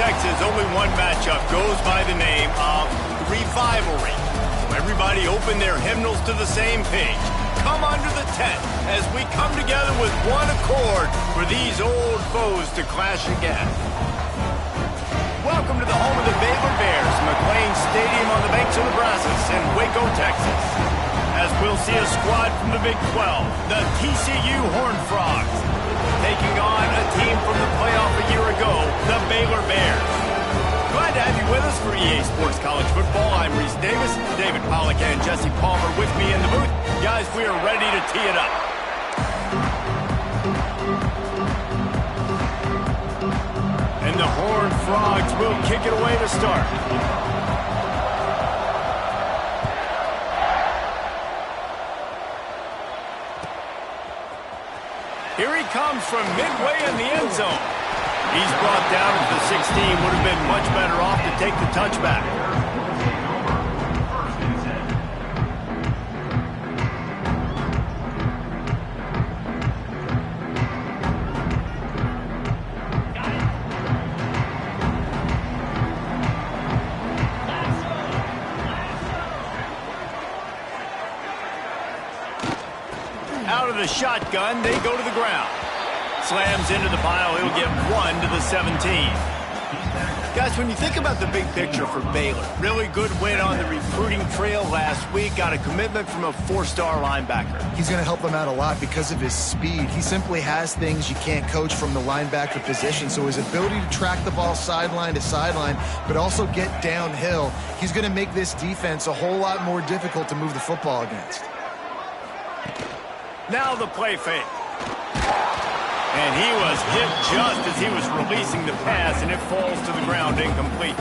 Texas, only one matchup goes by the name of Revivalry. So everybody open their hymnals to the same page. Come under the tent as we come together with one accord for these old foes to clash again. Welcome to the home of the Baylor Bears, McLean Stadium on the banks of the Brazos in Waco, Texas. As we'll see a squad from the Big 12, the TCU Horned Frogs, taking on a team from the playoff a year ago, the Baylor Bears. Glad to have you with us for EA Sports College Football. I'm Reese Davis, David Pollack and Jesse Palmer with me in the booth. Guys, we are ready to tee it up. And the Horned Frogs will kick it away to start. Here he comes from midway in the end zone. He's brought down to the 16. Would have been much better off to take the touchback. Out of the shotgun, they go to the ground. Slams into the pile, he'll get 1 to the 17. Guys, when you think about the big picture for Baylor, really good win on the recruiting trail last week. Got a commitment from a 4-star linebacker. He's going to help them out a lot because of his speed. He simply has things you can't coach from the linebacker position. So his ability to track the ball sideline to sideline, but also get downhill, he's going to make this defense a whole lot more difficult to move the football against. Now the play fake. And he was hit just as he was releasing the pass, and it falls to the ground incomplete.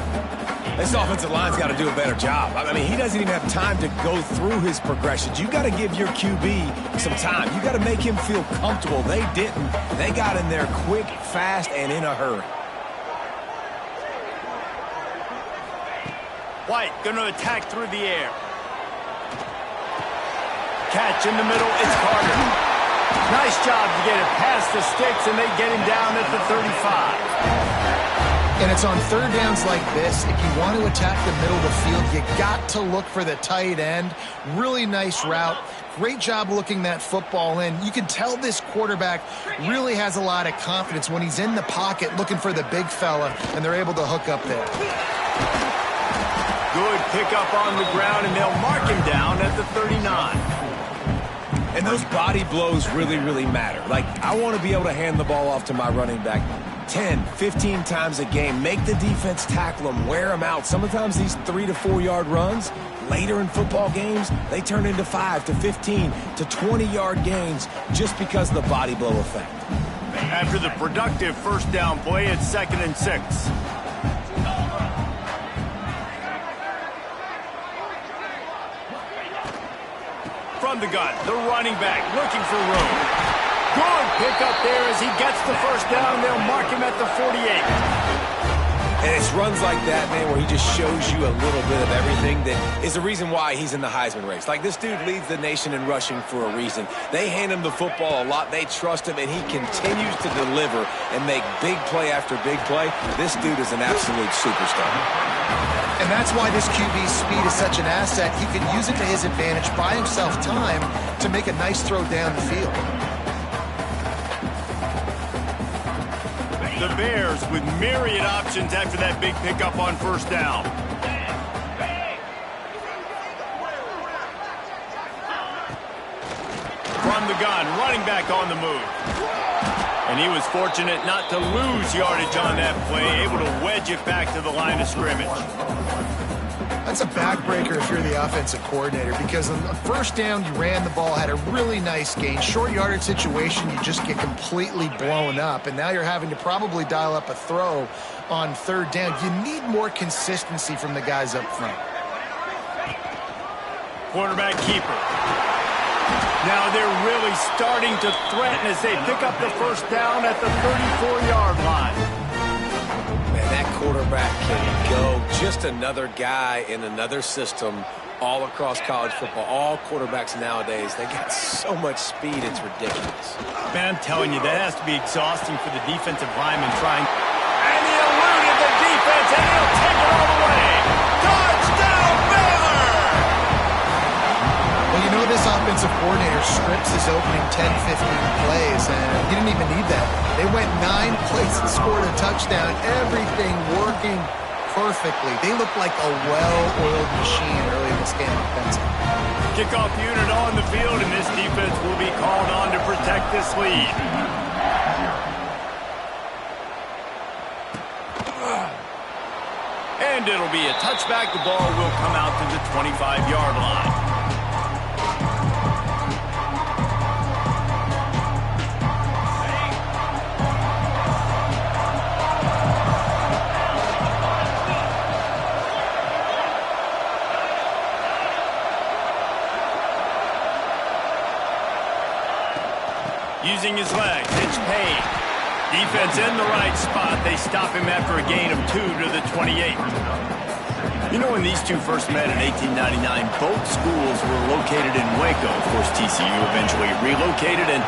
This offensive line's got to do a better job. I mean, he doesn't even have time to go through his progressions. You got to give your QB some time. You got to make him feel comfortable. They didn't. They got in there quick, fast, and in a hurry. White going to attack through the air. Catch in the middle, it's Carter. Nice job to get it past the sticks, and they get him down at the 35. And it's on third downs like this, if you want to attack the middle of the field, you got to look for the tight end. Really nice route. Great job looking that football in. You can tell this quarterback really has a lot of confidence when he's in the pocket looking for the big fella, and they're able to hook up there. Good pickup on the ground, and they'll mark him down at the 39. And those body blows really, really matter. Like, I want to be able to hand the ball off to my running back 10, 15 times a game. Make the defense tackle him, wear him out. Sometimes these 3 to 4 yard runs, later in football games, they turn into 5 to 15 to 20 yard gains just because of the body blow effect. After the productive first down play, it's 2nd and 6. From the gun, the running back looking for room. Good pickup there as he gets the first down. They'll mark him at the 48. And it's runs like that, man, where he just shows you a little bit of everything that is the reason why he's in the Heisman race. Like, this dude leads the nation in rushing for a reason. They hand him the football a lot. They trust him, and he continues to deliver and make big play after big play. This dude is an absolute superstar. And that's why this QB's speed is such an asset. He can use it to his advantage, buy himself time to make a nice throw down the field. The Bears with myriad options after that big pickup on first down. From the gun, running back on the move. And he was fortunate not to lose yardage on that play, able to wedge it back to the line of scrimmage. That's a backbreaker if you're the offensive coordinator, because on the first down, you ran the ball, had a really nice gain. Short yardage situation, you just get completely blown up, and now you're having to probably dial up a throw on third down. You need more consistency from the guys up front. Quarterback keeper. Now they're really starting to threaten as they pick up the first down at the 34-yard line. Man, that quarterback can go. Just another guy in another system all across college football. All quarterbacks nowadays, they got so much speed, it's ridiculous. Man, I'm telling you, that has to be exhausting for the defensive lineman trying. And he eluded the defense. defense, and he'll take it all the way. Touchdown, Baylor! Well, you know this offensive coordinator strips his opening 10, 15 plays, and he didn't even need that. They went 9 plays and scored a touchdown. Everything working perfectly. They look like a well-oiled machine early in this game offensively. Kickoff unit on the field, and this defense will be called on to protect this lead. And it'll be a touchback. The ball will come out to the 25-yard line. Using his legs, it's Payne. Defense in the right spot. They stop him after a gain of 2 to the 28. You know, when these two first met in 1899, both schools were located in Waco. Of course, TCU eventually relocated, and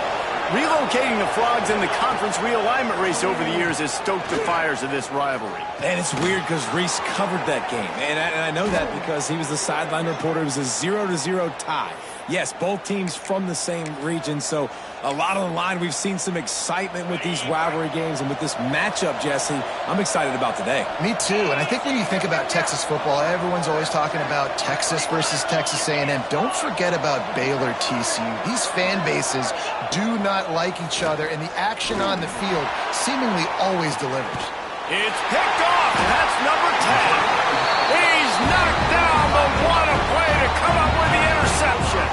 relocating the Frogs in the conference realignment race over the years has stoked the fires of this rivalry. And it's weird because Reese covered that game. And I know that because he was the sideline reporter. It was a 0-0 tie. Yes, both teams from the same region, so a lot on the line. We've seen some excitement with these rivalry games, and with this matchup, Jesse, I'm excited about today. Me too, and I think when you think about Texas football, everyone's always talking about Texas versus Texas A&M. Don't forget about Baylor TCU. These fan bases do not like each other, and the action on the field seemingly always delivers. It's picked off, and that's number 10. He's knocked down, but what a play to come up with the interception.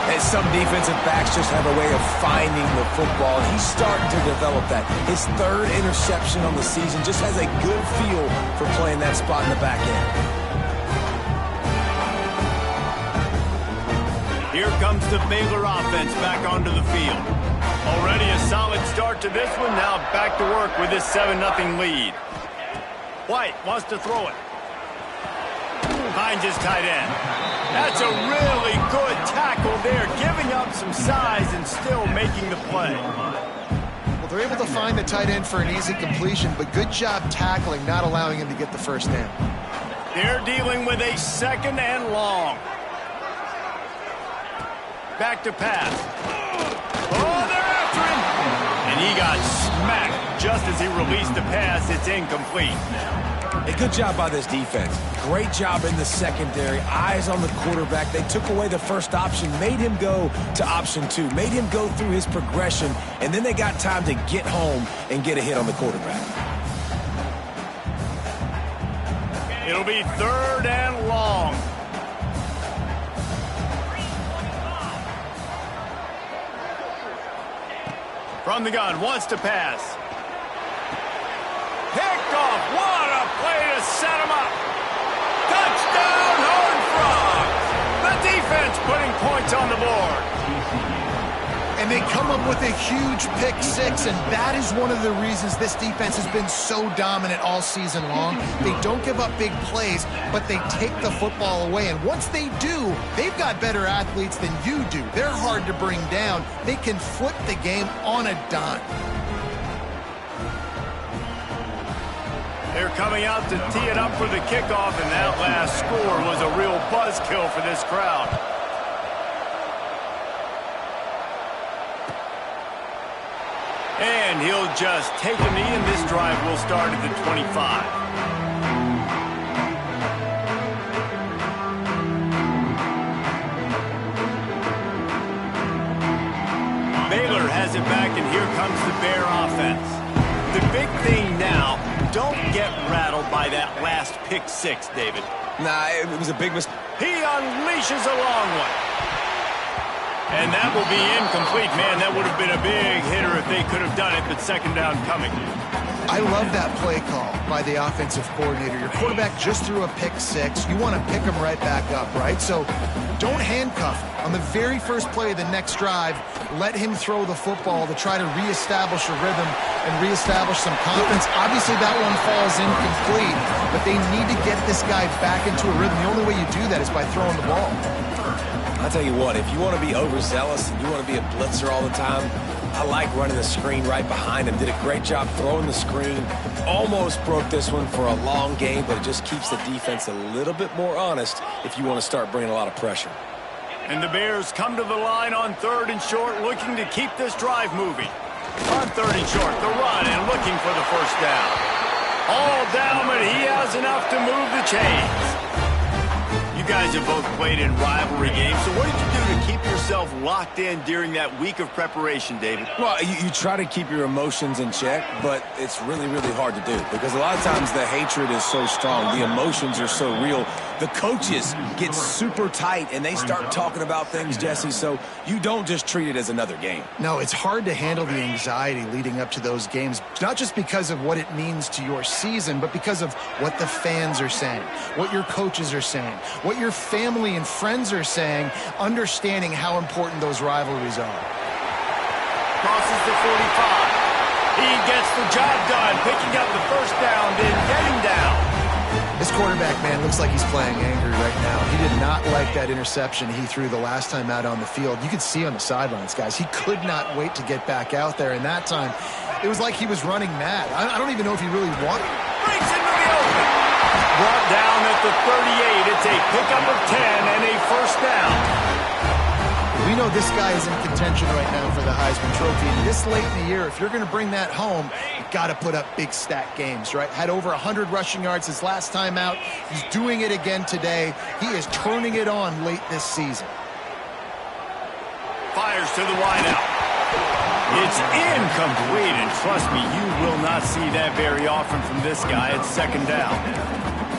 And some defensive backs just have a way of finding the football. He's starting to develop that. His 3rd interception on the season, just has a good feel for playing that spot in the back end. Here comes the Baylor offense back onto the field. Already a solid start to this one. Now back to work with this 7-0 lead. White wants to throw it. Finds his tight end. That's a really good tackle there, giving up some size and still making the play. Well, they're able to find the tight end for an easy completion, but good job tackling, not allowing him to get the first down. They're dealing with a 2nd and long. Back to pass. Oh, they're after him. And he got smacked just as he released the pass. It's incomplete. A good job by this defense. Great job in the secondary. Eyes on the quarterback. They took away the first option, made him go to option 2, made him go through his progression, and then they got time to get home and get a hit on the quarterback. It'll be 3rd and long. From the gun, wants to pass. Picked off. What a play to set him up. Touchdown, Horned Frogs. The defense putting points on the board. And they come up with a huge pick 6, and that is one of the reasons this defense has been so dominant all season long. They don't give up big plays, but they take the football away. And once they do, they've got better athletes than you do. They're hard to bring down. They can flip the game on a dime. They're coming out to tee it up for the kickoff, and that last score was a real buzzkill for this crowd. And he'll just take a knee, and this drive will start at the 25. Baylor has it back, and here comes the Bear offense. The big thing now, don't get rattled by that last pick 6, David. Nah, it was a big mistake. He unleashes a long one. And that will be incomplete. Man, that would have been a big hitter if they could have done it, but 2nd down coming. I love that play call by the offensive coordinator. Your quarterback just threw a pick 6. You want to pick him right back up, right? So don't handcuff him. On the very first play of the next drive, let him throw the football to try to reestablish a rhythm and reestablish some confidence. Obviously, that one falls incomplete, but they need to get this guy back into a rhythm. The only way you do that is by throwing the ball. I'll tell you what, if you want to be overzealous and you want to be a blitzer all the time, I like running the screen right behind him. Did a great job throwing the screen. Almost broke this one for a long game, but it just keeps the defense a little bit more honest if you want to start bringing a lot of pressure. And the Bears come to the line on 3rd and short, looking to keep this drive moving. On 3rd and short, the run and looking for the first down. All down, but he has enough to move the chains. You guys have both played in rivalry games, so what did you do to keep yourself locked in during that week of preparation, David? Well, you try to keep your emotions in check, but it's really, really hard to do because a lot of times the hatred is so strong, the emotions are so real. The coaches get super tight, and they start talking about things, Jesse, so you don't just treat it as another game. No, it's hard to handle the anxiety leading up to those games, not just because of what it means to your season, but because of what the fans are saying, what your coaches are saying, what your family and friends are saying, understanding how important those rivalries are. Crosses the 45. He gets the job done, picking up the first down, then getting down. This quarterback, man, looks like he's playing angry right now. He did not like that interception he threw the last time out on the field. You could see on the sidelines, guys, he could not wait to get back out there. And that time, it was like he was running mad. I don't even know if he really wanted it. Breaks into the open. Brought down at the 38. It's a pickup of 10 and a first down. We know this guy is in contention right now for the Heisman Trophy. And this late in the year, if you're going to bring that home, you've got to put up big stat games, right? Had over 100 rushing yards his last time out. He's doing it again today. He is turning it on late this season. Fires to the wideout. It's incomplete, and trust me, you will not see that very often from this guy. It's 2nd down.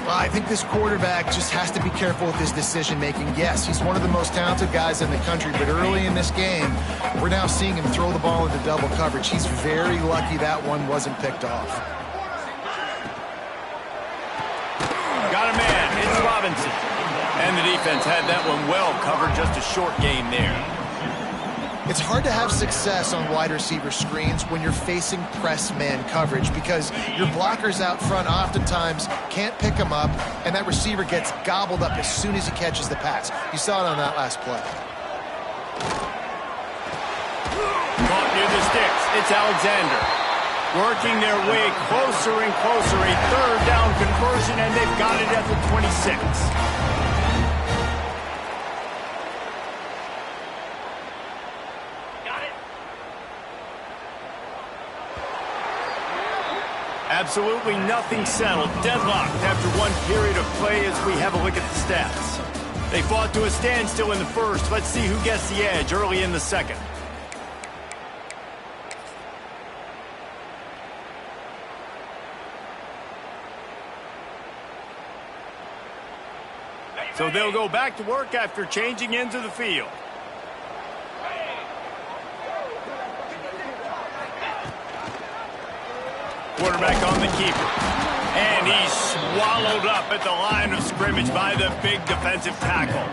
Well, I think this quarterback just has to be careful with his decision-making. Yes, he's one of the most talented guys in the country, but early in this game, we're now seeing him throw the ball into double coverage. He's very lucky that one wasn't picked off. Got a man. It's Robinson. And the defense had that one well covered. Just a short game there. It's hard to have success on wide receiver screens when you're facing press man coverage because your blockers out front oftentimes can't pick them up, and that receiver gets gobbled up as soon as he catches the pass. You saw it on that last play. Caught near the sticks. It's Alexander. Working their way closer and closer. A 3rd down conversion, and they've got it at the 26. Absolutely nothing settled. Deadlocked after one period of play as we have a look at the stats. They fought to a standstill in the first. Let's see who gets the edge early in the second. So they'll go back to work after changing into the field. Quarterback on the keeper. And he's swallowed up at the line of scrimmage by the big defensive tackle.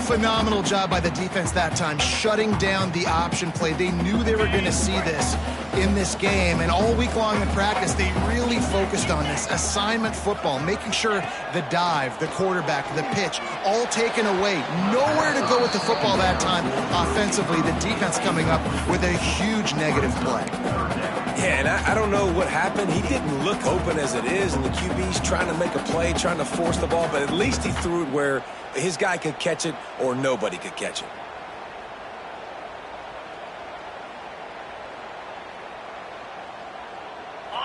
Phenomenal job by the defense that time, shutting down the option play. They knew they were going to see this in this game, and all week long in practice, they really focused on this assignment football, making sure the dive, the quarterback, the pitch, all taken away. Nowhere to go with the football that time offensively. The defense coming up with a huge negative play. Yeah, and I don't know what happened. He didn't look open as it is, and the QB's trying to make a play, trying to force the ball, but at least he threw it where his guy could catch it or nobody could catch it.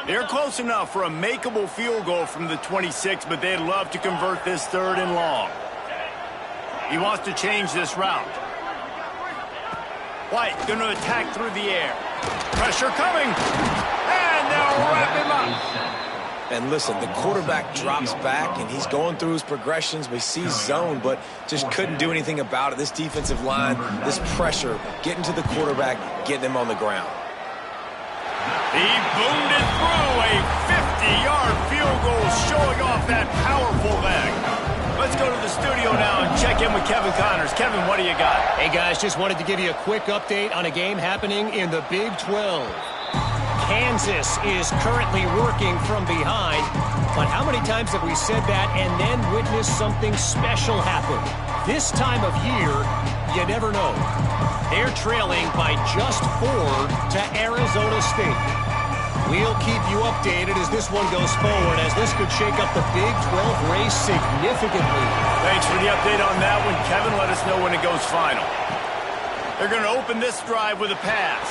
They're close enough for a makeable field goal from the 26, but they'd love to convert this 3rd and long. He wants to change this route. White going to attack through the air. Pressure coming. And they'll wrap him up. And listen, the quarterback drops back, and he's going through his progressions. We see zone, but just couldn't do anything about it. This defensive line, this pressure, getting to the quarterback, getting him on the ground. He boomed it through a 50-yard field goal, showing off that powerful leg. Let's go to the studio now and check in with Kevin Connors. Kevin, what do you got? Hey, guys, just wanted to give you a quick update on a game happening in the Big 12. Kansas is currently working from behind, but how many times have we said that and then witnessed something special happen? This time of year, you never know. They're trailing by just 4 to Arizona State. We'll keep you updated as this one goes forward, as this could shake up the Big 12 race significantly. Thanks for the update on that one, Kevin. Let us know when it goes final. They're going to open this drive with a pass.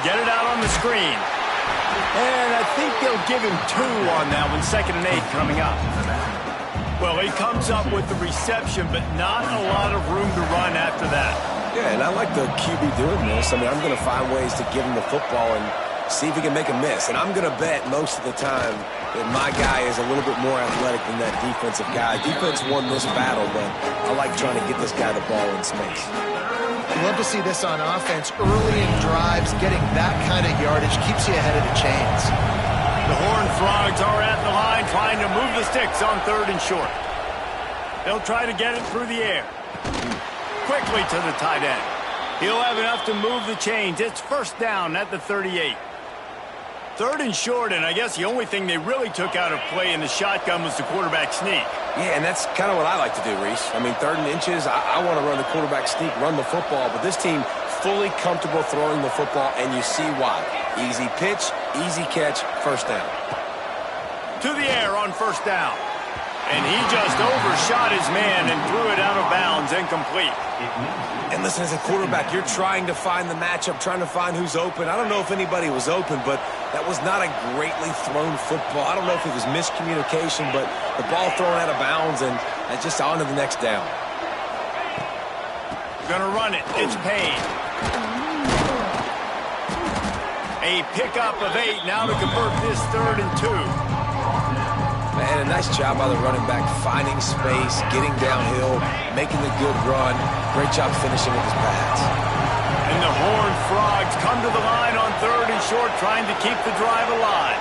Get it out on the screen. And I think they'll give him 2 on that one. 2nd and 8 coming up. Well, he comes up with the reception, but not a lot of room to run after that. Yeah, and I like the QB doing this. I mean, I'm going to find ways to give him the football and see if he can make a miss. And I'm going to bet most of the time that my guy is a little bit more athletic than that defensive guy. Defense won this battle, but I like trying to get this guy the ball in space. You love to see this on offense. Early in drives, getting that kind of yardage keeps you ahead of the chains. The Horned Frogs are at the line trying to move the sticks on 3rd and short. They'll try to get it through the air. Quickly to the tight end. He'll have enough to move the chains. It's 1st down at the 38. 3rd and short, and I guess the only thing they really took out of play in the shotgun was the quarterback sneak. Yeah, and that's kind of what I like to do, Reese. I mean, 3rd and inches, I want to run the quarterback sneak, run the football, but this team fully comfortable throwing the football, and you see why. Easy pitch, easy catch, 1st down. To the air on 1st down. And he just overshot his man and threw it out of bounds, incomplete. And listen, as a quarterback, you're trying to find the matchup, trying to find who's open. I don't know if anybody was open, but that was not a greatly thrown football. I don't know if it was miscommunication, but the ball thrown out of bounds and just on to the next down. Gonna run it. It's Payne. A pickup of 8 now to convert this 3rd and 2. Man, a nice job by the running back, finding space, getting downhill, making a good run. Great job finishing with his pass. And the Horned Frogs come to the line on 3rd and short, trying to keep the drive alive.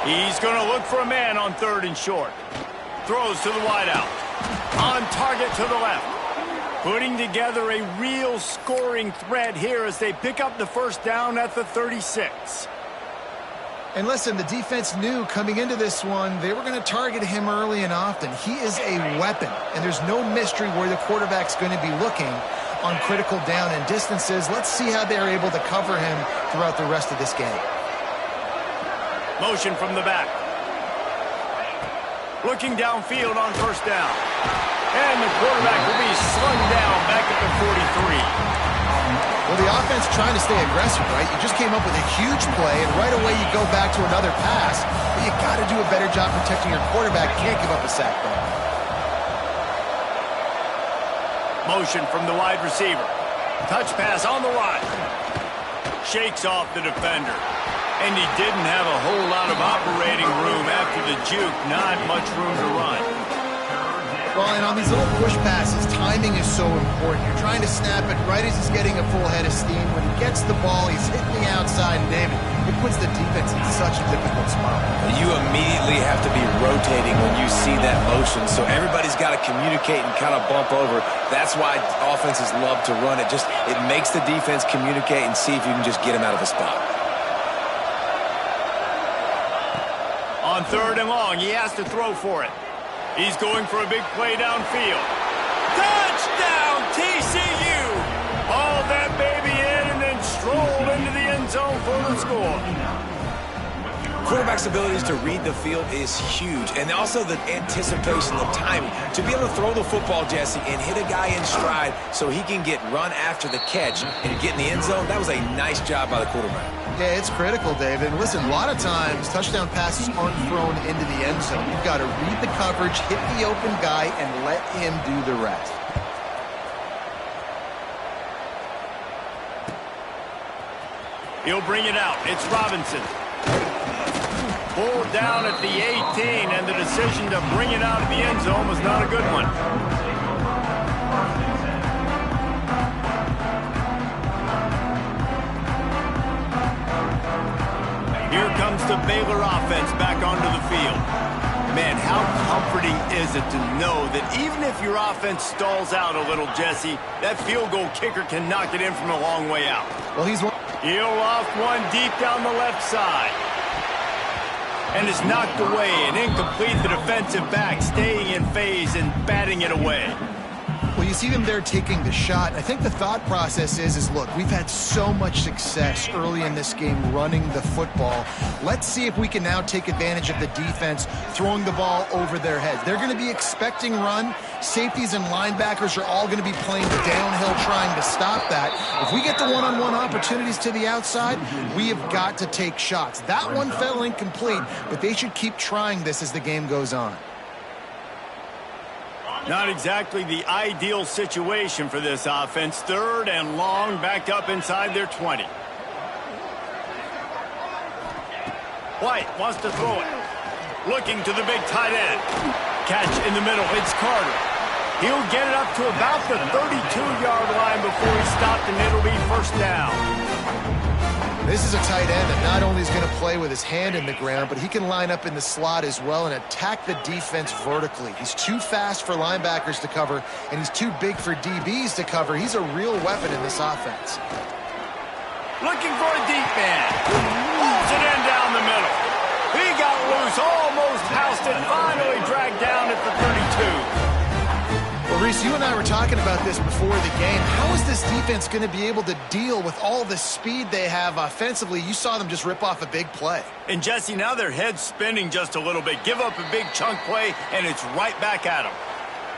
He's going to look for a man on 3rd and short. Throws to the wideout. On target to the left. Putting together a real scoring threat here as they pick up the 1st down at the 36. And listen, the defense knew coming into this one, they were going to target him early and often. He is a weapon, and there's no mystery where the quarterback's going to be looking on critical down and distances. Let's see how they're able to cover him throughout the rest of this game. Motion from the back. Looking downfield on 1st down. And the quarterback will be slung down back at the 43. Well, the offense trying to stay aggressive, right? You just came up with a huge play, and right away you go back to another pass. But you got to do a better job protecting your quarterback. Can't give up a sack there. Motion from the wide receiver. Touch pass on the right. Shakes off the defender. And he didn't have a whole lot of operating room after the juke. Not much room to run. Well, and on these little push passes, timing is so important. You're trying to snap it right as he's getting a full head of steam. When he gets the ball, he's hitting the outside, and David, it puts the defense in such a difficult spot. You immediately have to be rotating when you see that motion, so everybody's got to communicate and kind of bump over. That's why offenses love to run it. It makes the defense communicate and see if you can just get him out of the spot. On 3rd and long, he has to throw for it. He's going for a big play downfield. Touchdown, TCU! Hauled that baby in and then strolled into the end zone for the score. Quarterback's abilities to read the field is huge, and also the anticipation, the timing. To be able to throw the football, Jesse, and hit a guy in stride so he can get run after the catch and get in the end zone, that was a nice job by the quarterback. Yeah, it's critical, David. And listen, a lot of times, touchdown passes aren't thrown into the end zone. You've got to read the coverage, hit the open guy, and let him do the rest. He'll bring it out. It's Robinson. Pulled down at the 18, and the decision to bring it out of the end zone was not a good one. Here comes the Baylor offense back onto the field. Man, how comforting is it to know that even if your offense stalls out a little, Jesse, that field goal kicker can knock it in from a long way out. Well, He'll loft one deep down the left side. and is knocked away and incomplete. The defensive back staying in phase and batting it away. Well, you see them there taking the shot. I think the thought process is look, we've had so much success early in this game running the football. Let's see if we can now take advantage of the defense throwing the ball over their heads. They're going to be expecting run. Safeties and linebackers are all going to be playing downhill trying to stop that. If we get the one-on-one opportunities to the outside, we have got to take shots. That one fell incomplete, but they should keep trying this as the game goes on. Not exactly the ideal situation for this offense. 3rd and long, backed up inside their 20. White wants to throw it. Looking to the big tight end. Catch in the middle. It's Carter. He'll get it up to about the 32-yard line before he's stopped, and it'll be first down. This is a tight end that not only is going to play with his hand in the ground, but he can line up in the slot as well and attack the defense vertically. He's too fast for linebackers to cover, and he's too big for DBs to cover. He's a real weapon in this offense. Looking for a deep man. Pulls it in down the middle. He got loose, almost housed it, finally dragged down at the 32. Well, Reese, you and I were talking about this before the game. How is this defense going to be able to deal with all the speed they have offensively? You saw them just rip off a big play. And, Jesse, now their head's spinning just a little bit. Give up a big chunk play, and it's right back at them.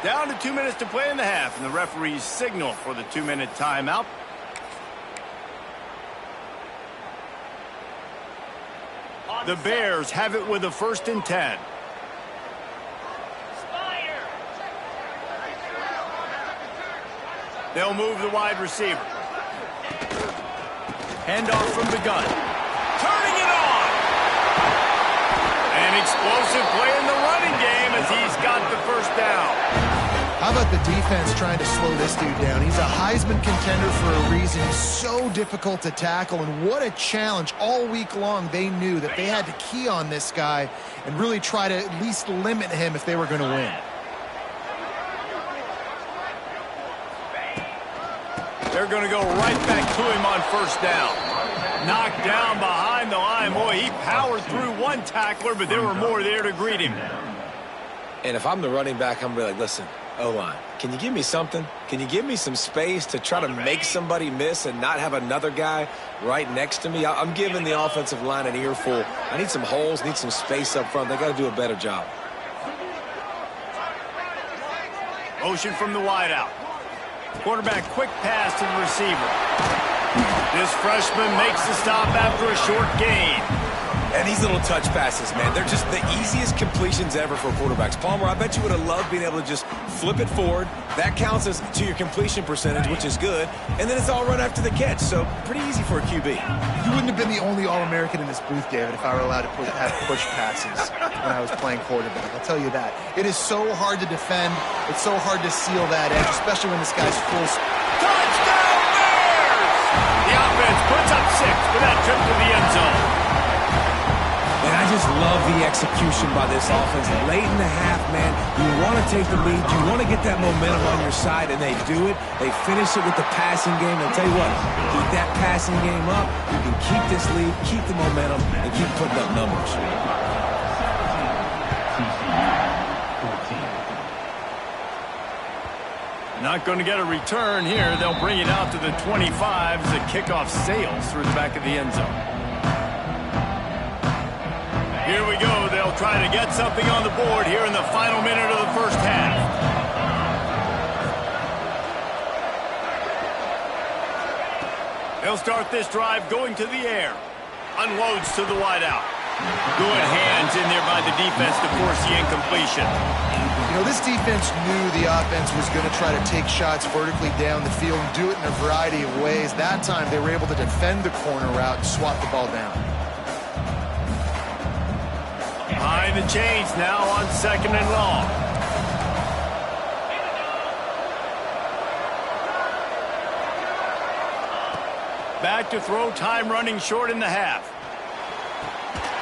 Down to 2 minutes to play in the half, and the referees signal for the 2-minute timeout. The Bears have it with a 1st and 10. They'll move the wide receiver. Handoff from the gun. Turning it on. An explosive play in the running game as he's got the first down. How about the defense trying to slow this dude down? He's a Heisman contender for a reason. He's so difficult to tackle, and what a challenge. All week long, they knew that they had to key on this guy and really try to at least limit him if they were going to win. They're going to go right back to him on first down. Knocked down behind the line. Boy, he powered through one tackler, but there were more there to greet him. And if I'm the running back, I'm going to be like, listen, O-line, can you give me something? Can you give me some space to try to make somebody miss and not have another guy right next to me? I'm giving the offensive line an earful. I need some holes, need some space up front. They got to do a better job. Motion from the wideout. Quarterback quick pass to the receiver. This freshman makes the stop after a short gain. And these little touch passes, man, they're just the easiest completions ever for quarterbacks. Palmer, I bet you would have loved being able to just flip it forward. That counts as to your completion percentage, which is good. And then it's all run after the catch, so pretty easy for a QB. You wouldn't have been the only All-American in this booth, David, if I were allowed to have push passes when I was playing quarterback. I'll tell you that. It is so hard to defend. It's so hard to seal that edge, especially when this guy's full. Touchdown Bears! The offense puts up 6 for that trip to the end zone. And I just love the execution by this offense. Late in the half, man, you want to take the lead. You want to get that momentum on your side, and they do it. They finish it with the passing game. And tell you what, keep that passing game up. You can keep this lead, keep the momentum, and keep putting up numbers. Not going to get a return here. They'll bring it out to the 25 as the kickoff sails through the back of the end zone. Here we go. They'll try to get something on the board here in the final minute of the first half. They'll start this drive going to the air. Unloads to the wideout. Good hands in there by the defense to force the incompletion. You know, this defense knew the offense was going to try to take shots vertically down the field and do it in a variety of ways. That time, they were able to defend the corner route and swat the ball down. Behind the chains now on 2nd and long. Back to throw, time running short in the half.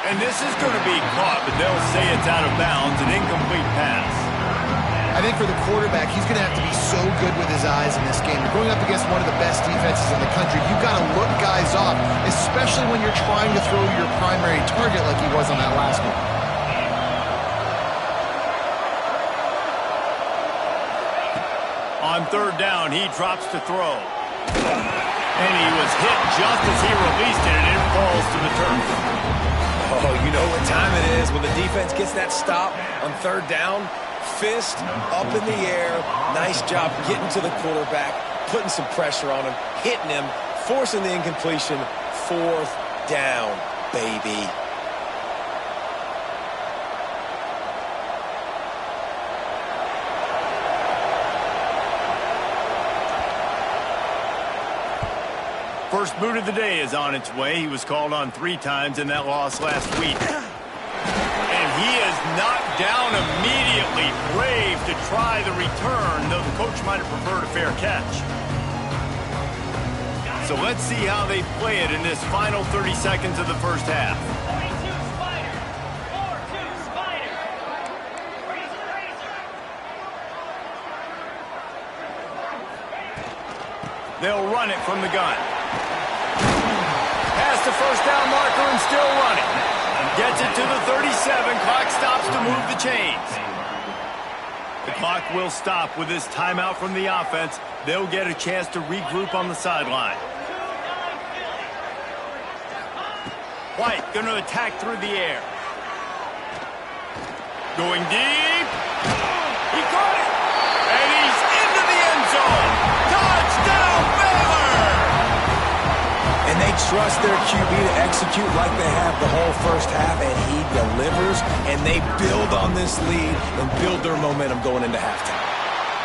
And this is going to be caught, but they'll say it's out of bounds, an incomplete pass. I think for the quarterback, he's going to have to be so good with his eyes in this game. You're going up against one of the best defenses in the country. You've got to look guys is off, especially when you're trying to throw your primary target like he was on that last one. On third down, he drops to throw. And he was hit just as he released it, and it falls to the turf. Oh, you know what time it is when the defense gets that stop on third down. Fist up in the air. Nice job getting to the quarterback, putting some pressure on him, hitting him, forcing the incompletion. Fourth down, baby. First boot of the day is on its way. He was called on 3 times in that loss last week. And he is knocked down immediately. Brave to try the return, though the coach might have preferred a fair catch. So let's see how they play it in this final 30 seconds of the first half. 42 Spider. 4-2 Spider. They'll run it from the gun. Past the first down marker and still running. Gets it to the 37. Clock stops to move the chains. The clock will stop with this timeout from the offense. They'll get a chance to regroup on the sideline. White going to attack through the air. Going deep. He caught it. And he's into the end zone. Touchdown, Baylor! And they trust their QB to execute like they have the whole first half, and he delivers, and they build on this lead and build their momentum going into halftime.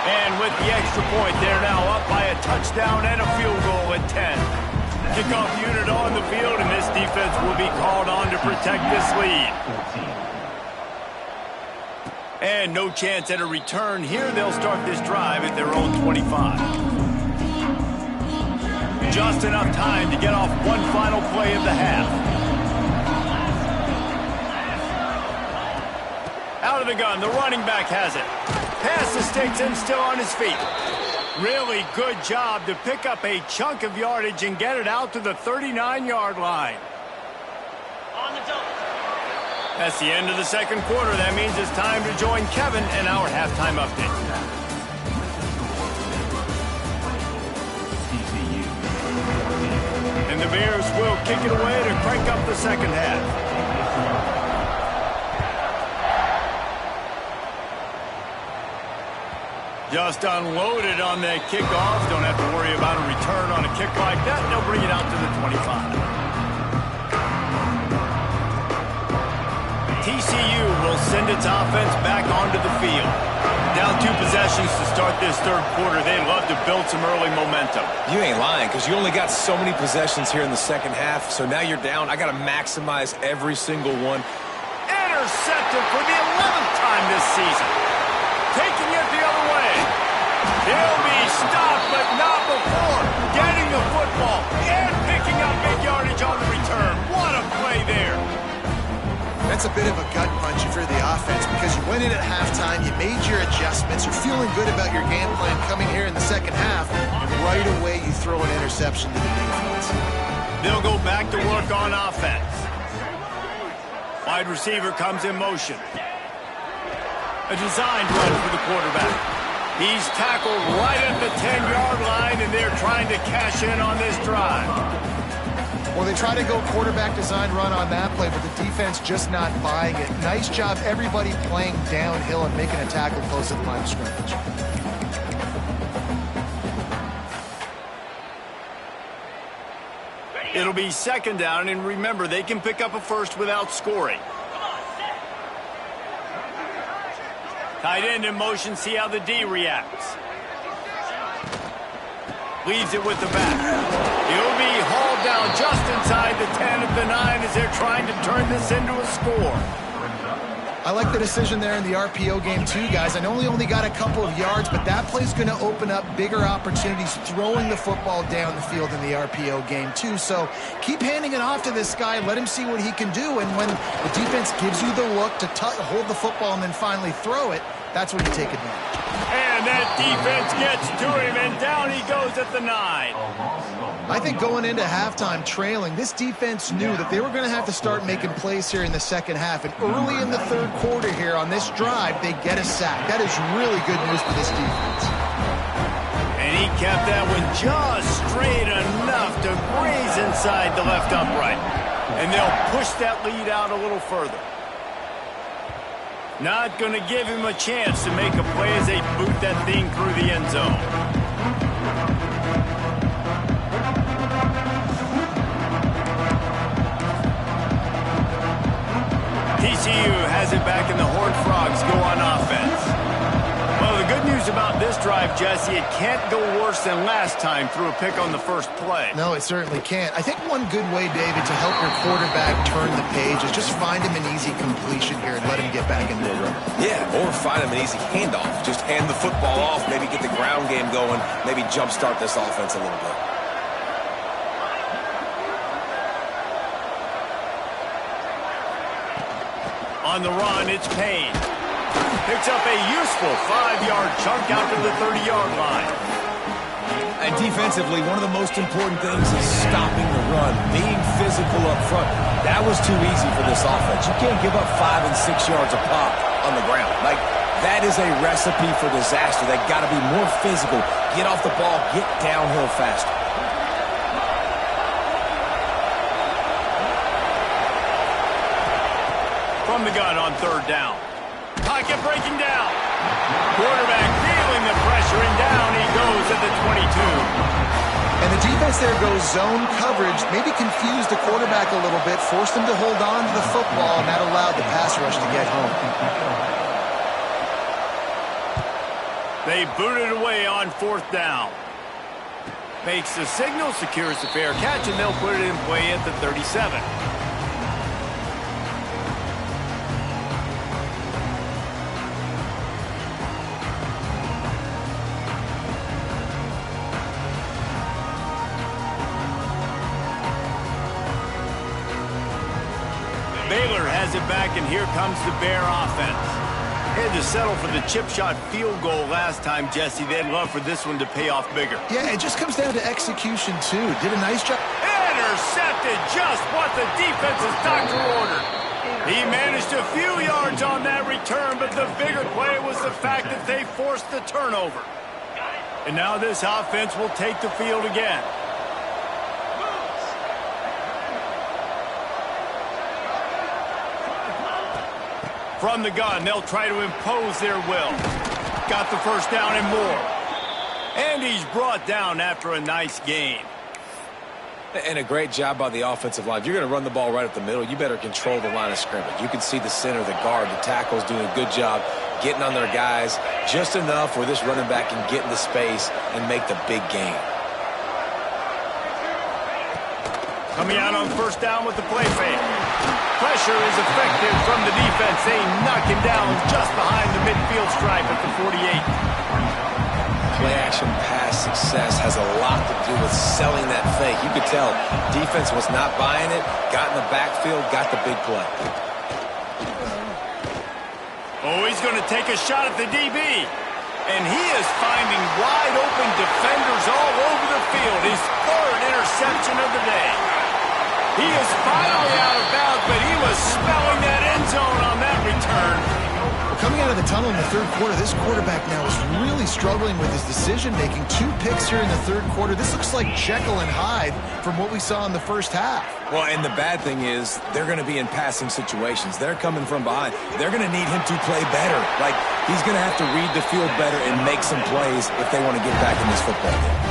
And with the extra point, they're now up by a touchdown and a field goal at 10. Kickoff unit on the field, and this defense will be called on to protect this lead. And no chance at a return here. They'll start this drive at their own 25. Just enough time to get off one final play of the half. Out of the gun, the running back has it. Pass the sticks and still on his feet. Really good job to pick up a chunk of yardage and get it out to the 39-yard line. On the double. That's the end of the second quarter. That means it's time to join Kevin in our halftime update. And the Bears will kick it away to crank up the second half. Just unloaded on that kickoff. Don't have to worry about a return on a kick like that. They'll bring it out to the 25. TCU will send its offense back onto the field. Down 2 possessions to start this third quarter. They'd love to build some early momentum. You ain't lying, because you only got so many possessions here in the second half, so now you're down. I got to maximize every single one. Intercepted for the 11th time this season. Taking it the other way. He'll be stopped, but not before getting the football and picking up big yardage on the return. What a play there. That's a bit of a gut punch for the offense because you went in at halftime, you made your adjustments, you're feeling good about your game plan coming here in the second half, and right away you throw an interception to the defense. They'll go back to work on offense. Wide receiver comes in motion. A designed run for the quarterback. He's tackled right at the 10-yard line, and they're trying to cash in on this drive. Well, they try to go quarterback design run on that play, but the defense just not buying it. Nice job, everybody playing downhill and making a tackle close to the line of scrimmage. It'll be second down, and remember, they can pick up a first without scoring. Tight end in motion, see how the D reacts. Leaves it with the back. He'll be hauled down just inside the 10 at the 9 as they're trying to turn this into a score. I like the decision there in the RPO game too, guys. I know he only got a couple of yards, but that play's going to open up bigger opportunities throwing the football down the field in the RPO game too. So keep handing it off to this guy. Let him see what he can do. And when the defense gives you the look to hold the football and then finally throw it, that's when you take advantage. And And that defense gets to him, and down he goes at the 9. I think going into halftime trailing, this defense knew that they were going to have to start making plays here in the second half. And early in the third quarter here on this drive, they get a sack. That is really good news for this defense. And he kept that one just straight enough to graze inside the left upright. And they'll push that lead out a little further. Not going to give him a chance to make a play as they boot that thing through the end zone. TCU has it back, and the Horned Frogs go on offense. Well, the good news about this drive, Jesse, it can't go worse than last time through a pick on the first play. No, it certainly can't. I think one good way, David, to help your quarterback turn the page is just find him an easy completion here and let him get back into a run. Yeah, or find him an easy handoff. Just hand the football off, maybe get the ground game going, maybe jumpstart this offense a little bit. On the run, it's Payne. Picks up a useful 5-yard chunk out to the 30-yard line. And defensively, one of the most important things is stopping the run, being physical up front. That was too easy for this offense. You can't give up 5 and 6 yards a pop on the ground. Like, that is a recipe for disaster. They got to be more physical, get off the ball, get downhill faster. From the gun on third down. Pocket breaking down. Quarterback feeling the pressure, and down he goes at the 22. And the defense there goes zone coverage, maybe confused the quarterback a little bit, forced him to hold on to the football, and that allowed the pass rush to get home. They boot it away on fourth down. Makes the signal, secures the fair catch, and they'll put it in play at the 37. Baylor has it back, and here comes the Bear offense. They had to settle for the chip shot field goal last time, Jesse. They'd love for this one to pay off bigger. Yeah, it just comes down to execution, too. Did a nice job. Intercepted, just what the defense's doctor ordered. He managed a few yards on that return, but the bigger play was the fact that they forced the turnover. And now this offense will take the field again. From the gun, they'll try to impose their will. Got the first down and more. And he's brought down after a nice game. And a great job by the offensive line. If you're going to run the ball right up the middle, you better control the line of scrimmage. You can see the center, the guard, the tackles doing a good job getting on their guys just enough where this running back can get into space and make the big game. Coming out on first down with the play fake. Pressure is effective from the defense. They knock him down just behind the midfield stripe at the 48. Play-action pass success has a lot to do with selling that fake. You could tell defense was not buying it, got in the backfield, got the big play. Oh, he's going to take a shot at the DB. And he is finding wide-open defenders all over the field. His third interception of the day. He is finally out of bounds, but he was smelling that end zone on that return. Well, coming out of the tunnel in the third quarter, this quarterback now is really struggling with his decision-making. 2 picks here in the third quarter. This looks like Jekyll and Hyde from what we saw in the first half. Well, and the bad thing is they're going to be in passing situations. They're coming from behind. They're going to need him to play better. Like, he's going to have to read the field better and make some plays if they want to get back in this football game.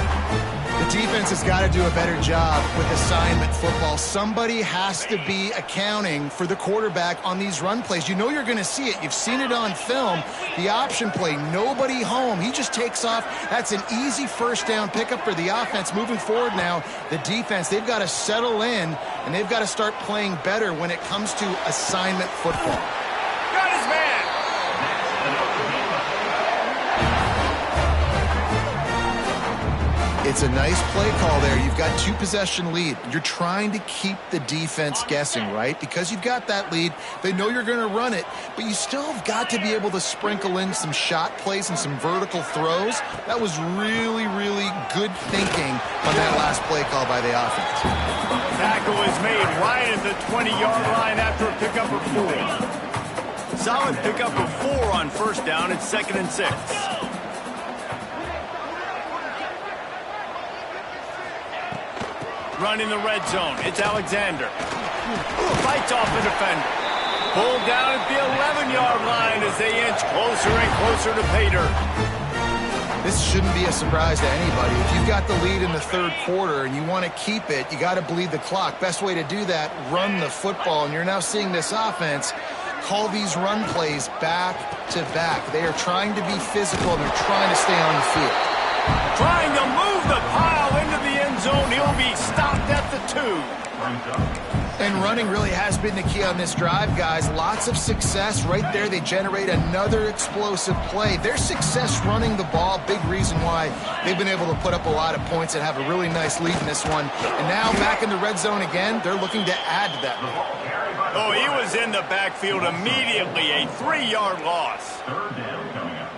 The defense has got to do a better job with assignment football. Somebody has to be accounting for the quarterback on these run plays. You know you're going to see it. You've seen it on film. The option play, nobody home. He just takes off. That's an easy first down pickup for the offense. Moving forward now, the defense, they've got to settle in, and they've got to start playing better when it comes to assignment football. Got his man. It's a nice play call there. You've got 2-possession lead. You're trying to keep the defense guessing, right? Because you've got that lead, they know you're going to run it, but you still have got to be able to sprinkle in some shot plays and some vertical throws. That was really, really good thinking on that last play call by the offense. Tackle is made right at the 20-yard line after a pickup of 4. Solid pickup of 4 on first down. It's 2nd and 6. Running the red zone. It's Alexander. Fights off the defender. Pulled down at the 11-yard line as they inch closer and closer to pay dirt. This shouldn't be a surprise to anybody. If you've got the lead in the third quarter and you want to keep it, you got to bleed the clock. Best way to do that, run the football. And you're now seeing this offense call these run plays back to back. They are trying to be physical and they're trying to stay on the field. Trying to move the pile into the end zone. He'll be stopped at the 2. And running really has been the key on this drive, guys. Lots of success right there. They generate another explosive play. Their success running the ball, big reason why they've been able to put up a lot of points and have a really nice lead in this one. And now back in the red zone again, they're looking to add to that lead. Oh, he was in the backfield immediately. A 3-yard loss.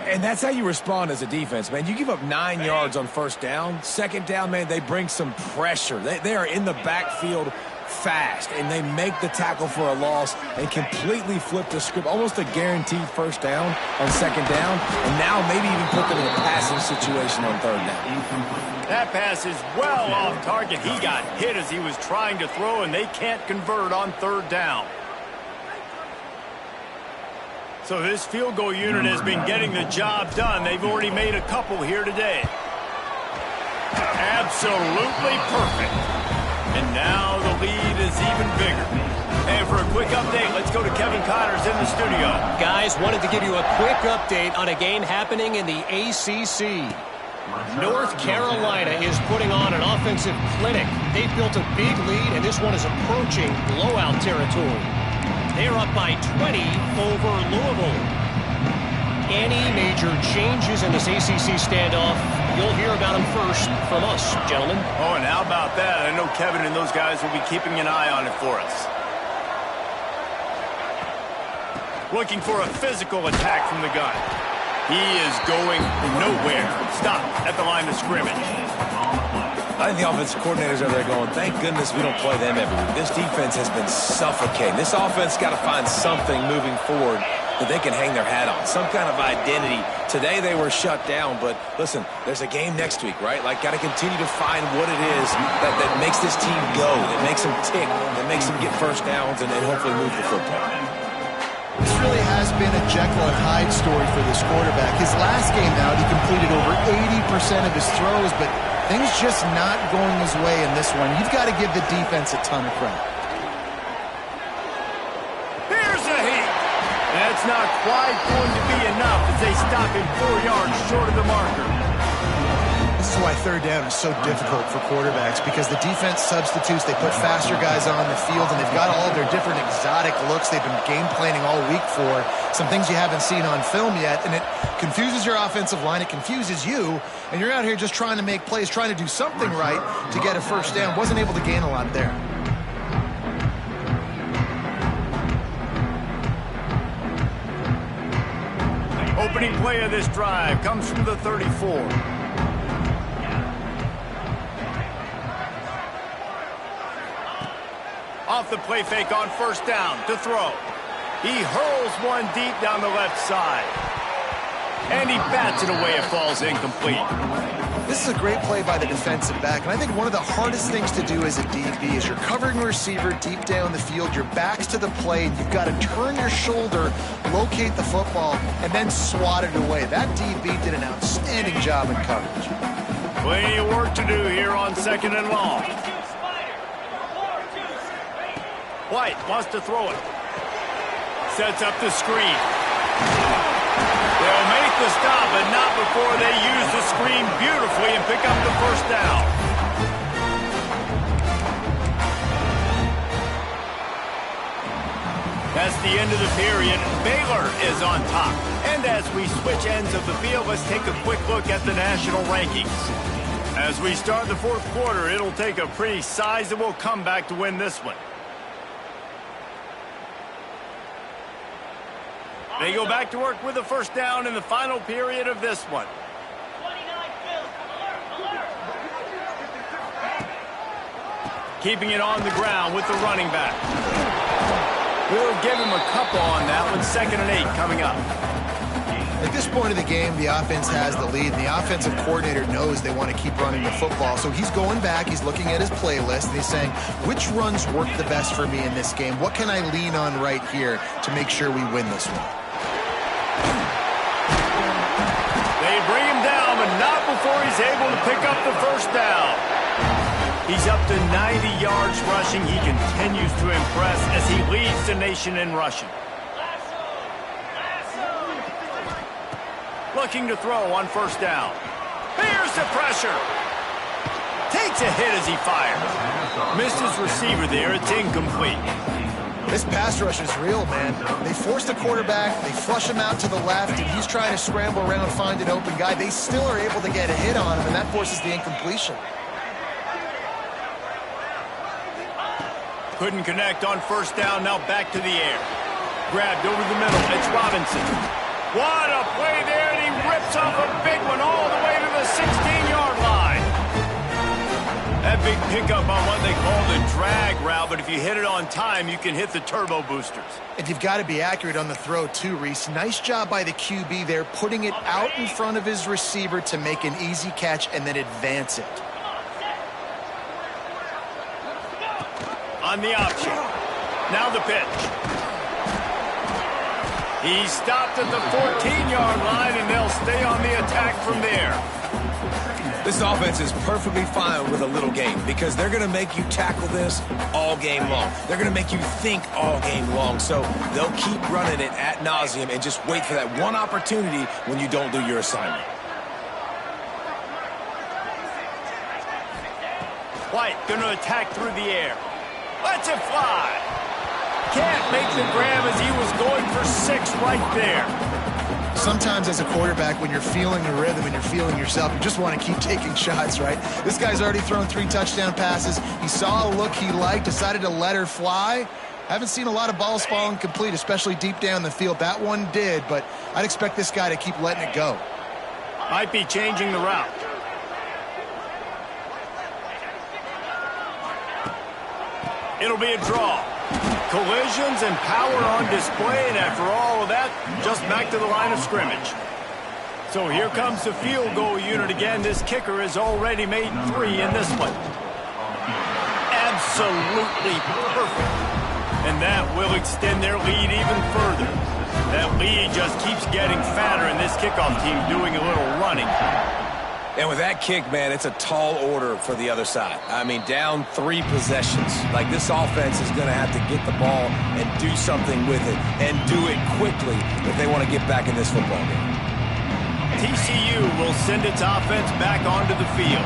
And that's how you respond as a defense, man. You give up 9 yards on first down. Second down, man, they bring some pressure. They are in the backfield fast, and they make the tackle for a loss and completely flip the script. Almost a guaranteed first down on second down, and now maybe even put them in a passing situation on third down. That pass is well off target. He got hit as he was trying to throw, and they can't convert on third down. So this field goal unit has been getting the job done. They've already made a couple here today. Absolutely perfect. And now the lead is even bigger. And for a quick update, let's go to Kevin Connors in the studio. Guys, wanted to give you a quick update on a game happening in the ACC. North Carolina is putting on an offensive clinic. They've built a big lead, and this one is approaching blowout territory. They're up by 20 over Louisville. Any major changes in this ACC standoff, you'll hear about them first from us, gentlemen. Oh, and how about that? I know Kevin and those guys will be keeping an eye on it for us. Looking for a physical attack from the gun. He is going nowhere. Stop at the line of scrimmage. I think the offensive coordinators are there going, thank goodness we don't play them every week. This defense has been suffocating. This offense got to find something moving forward that they can hang their hat on, some kind of identity. Today they were shut down, but listen, there's a game next week, right? Like, got to continue to find what it is that makes this team go, that makes them tick, that makes them get first downs and hopefully move the football. This really has been a Jekyll and Hyde story for this quarterback. His last game out, he completed over 80% of his throws, but things just not going his way in this one. You've got to give the defense a ton of credit. Here's a hit. That's not quite going to be enough as they stop him 4 yards short of the marker. This is why third down is so difficult for quarterbacks, because the defense substitutes. They put faster guys on the field, and they've got all their different exotic looks they've been game planning all week for, some things you haven't seen on film yet, and it confuses your offensive line. It confuses you, and you're out here just trying to make plays, trying to do something right to get a first down. Wasn't able to gain a lot there. Opening play of this drive comes from the 34. Off the play fake on first down to throw. He hurls one deep down the left side. And he bats it away. It falls incomplete. This is a great play by the defensive back, and I think one of the hardest things to do as a DB is you're covering a receiver deep down the field, your back's to the play, and you've got to turn your shoulder, locate the football, and then swat it away. That DB did an outstanding job in coverage. Plenty of work to do here on second and long. White wants to throw it. Sets up the screen. They'll make the stop, but not before they use the screen beautifully and pick up the first down. That's the end of the period. Baylor is on top. And as we switch ends of the field, let's take a quick look at the national rankings. As we start the fourth quarter, it'll take a pretty sizable comeback to win this one. They go back to work with a first down in the final period of this one. 29 Bills. Alert, alert. Keeping it on the ground with the running back. We'll give him a couple on that one. 2nd and 8 coming up. At this point of the game, the offense has the lead, and the offensive coordinator knows they want to keep running the football. So he's going back, he's looking at his playlist, and he's saying, which runs work the best for me in this game? What can I lean on right here to make sure we win this one? They bring him down, but not before he's able to pick up the first down. He's up to 90 yards rushing. He continues to impress as he leads the nation in rushing. Looking to throw on first down. Here's the pressure. Takes a hit as he fires. Missed his receiver there. It's incomplete. This pass rush is real, man. They force the quarterback, they flush him out to the left, and he's trying to scramble around, find an open guy. They still are able to get a hit on him, and that forces the incompletion. Couldn't connect on first down. Now back to the air. Grabbed over the middle. It's Robinson. What a play there, and he rips off a big one all the way to the 16-yard line. That big pickup on what they call the drag route, but if you hit it on time, you can hit the turbo boosters. And you've got to be accurate on the throw, too, Reese. Nice job by the QB there, putting it out in front of his receiver to make an easy catch and then advance it. On the option. Now the pitch. He stopped at the 14-yard line, and they'll stay on the attack from there. This offense is perfectly fine with a little game because they're going to make you tackle this all game long. They're going to make you think all game long. So they'll keep running it ad nauseum and just wait for that one opportunity when you don't do your assignment. White going to attack through the air. Lets it fly. Can't make the grab as he was going for 6 right there. Sometimes as a quarterback, when you're feeling the rhythm and you're feeling yourself, you just want to keep taking shots, right? This guy's already thrown 3 touchdown passes. He saw a look he liked, decided to let her fly. Haven't seen a lot of balls falling complete, especially deep down the field. That one did, but I'd expect this guy to keep letting it go. Might be changing the route. It'll be a draw. Collisions and power on display, and after all of that, just back to the line of scrimmage. So here comes the field goal unit again. This kicker has already made 3 in this one. Absolutely perfect. And that will extend their lead even further. That lead just keeps getting fatter, and this kickoff team doing a little running. And with that kick, man, it's a tall order for the other side. I mean, down 3 possessions. Like, this offense is going to have to get the ball and do something with it, and do it quickly if they want to get back in this football game. TCU will send its offense back onto the field.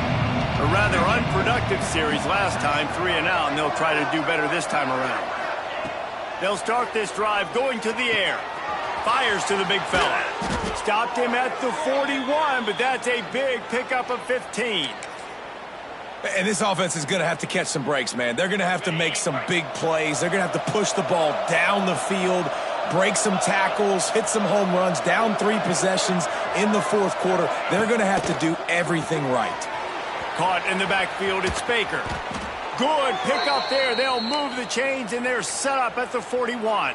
A rather unproductive series last time, 3 and out, and they'll try to do better this time around. They'll start this drive going to the air. Fires to the big fella. Stopped him at the 41, but that's a big pickup of 15. And this offense is going to have to catch some breaks, man. They're going to have to make some big plays. They're going to have to push the ball down the field, break some tackles, hit some home runs, down 3 possessions in the fourth quarter. They're going to have to do everything right. Caught in the backfield, it's Baker. Good pickup there. They'll move the chains, and they're set up at the 41.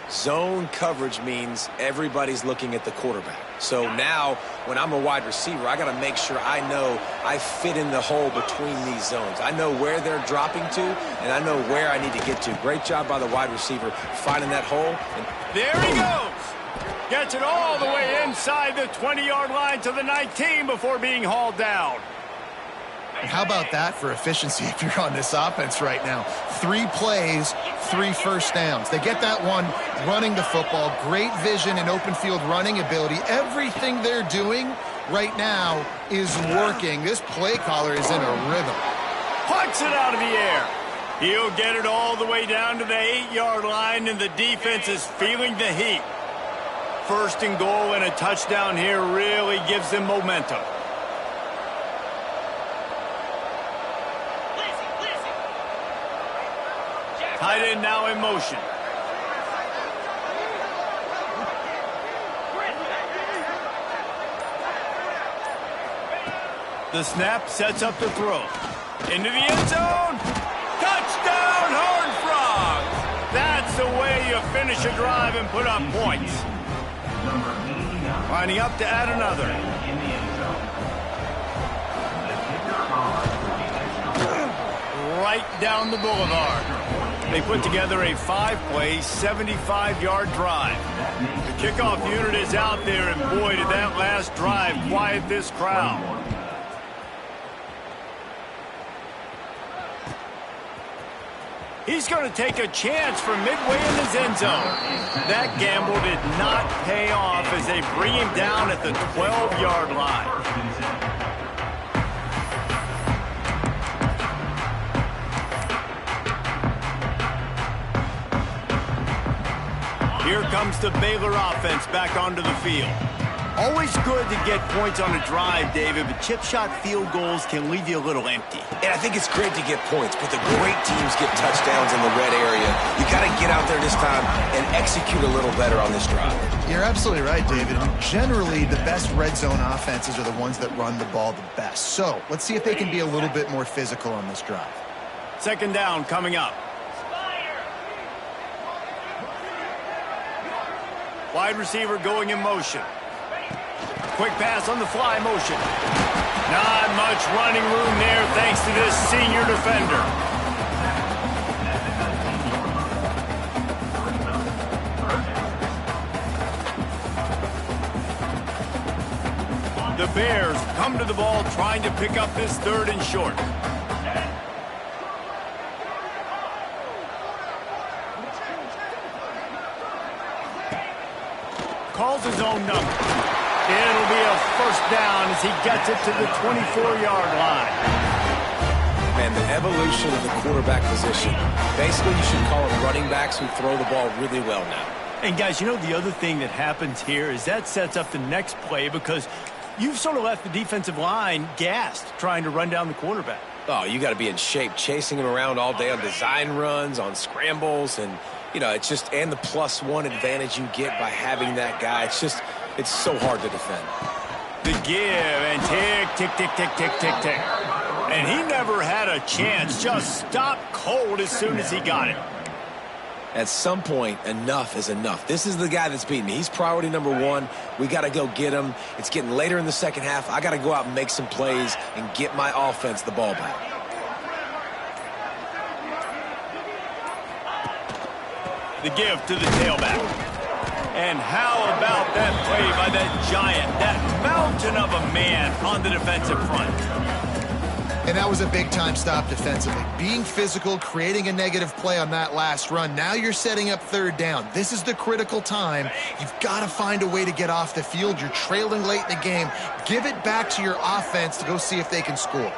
Zone coverage means everybody's looking at the quarterback. So now, when I'm a wide receiver, I got to make sure I know I fit in the hole between these zones. I know where they're dropping to, and I know where I need to get to. Great job by the wide receiver finding that hole. There he goes. Gets it all the way inside the 20-yard line to the 19 before being hauled down. How about that for efficiency if you're on this offense right now? 3 plays, 3 first downs. They get that one running the football. Great vision and open field running ability. Everything they're doing right now is working. This play caller is in a rhythm. Pucks it out of the air. He'll get it all the way down to the 8-yard line, and the defense is feeling the heat. 1st and goal and a touchdown here really gives them momentum. Tight end now in motion. The snap sets up the throw. Into the end zone. Touchdown, Horned Frogs! That's the way you finish a drive and put up points. Lining up to add another. Right down the boulevard. They put together a 5-play, 75-yard drive. The kickoff unit is out there, and boy, did that last drive quiet this crowd. He's going to take a chance from midway in his end zone. That gamble did not pay off as they bring him down at the 12-yard line. Here comes the Baylor offense back onto the field. Always good to get points on a drive, David, but chip shot field goals can leave you a little empty. And I think it's great to get points, but the great teams get touchdowns in the red area. You got to get out there this time and execute a little better on this drive. You're absolutely right, David. Generally, the best red zone offenses are the ones that run the ball the best. So let's see if they can be a little bit more physical on this drive. Second down coming up. Wide receiver going in motion. Quick pass on the fly motion. Not much running room there thanks to this senior defender. The Bears come to the ball trying to pick up this 3rd and short. Calls his own number. It'll be a first down as he gets it to the 24-yard line. Man, the evolution of the quarterback position. Basically, you should call them running backs who throw the ball really well now. And, guys, you know the other thing that happens here is that sets up the next play because you've sort of left the defensive line gassed trying to run down the quarterback. Oh, you got to be in shape, chasing him around all day on design runs, on scrambles, and, you know, it's just, and the +1 advantage you get by having that guy. It's so hard to defend. The give and tick, tick, tick, tick, tick, tick, tick. And he never had a chance, just stopped cold as soon as he got it. At some point, enough is enough. This is the guy that's beating me. He's priority number 1. We got to go get him. It's getting later in the second half. I got to go out and make some plays and get my offense the ball back. The give to the tailback. And how about that play by that giant, that mountain of a man on the defensive front? And that was a big-time stop defensively. Being physical, creating a negative play on that last run. Now you're setting up 3rd down. This is the critical time. You've got to find a way to get off the field. You're trailing late in the game. Give it back to your offense to go see if they can score.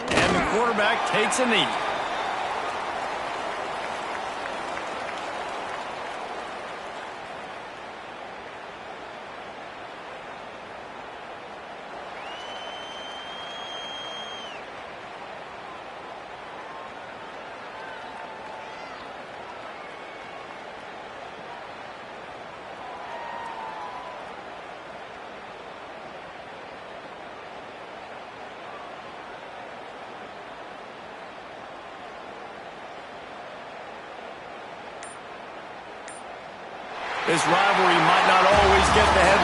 And the quarterback takes a knee. This rivalry might not always get the headlines.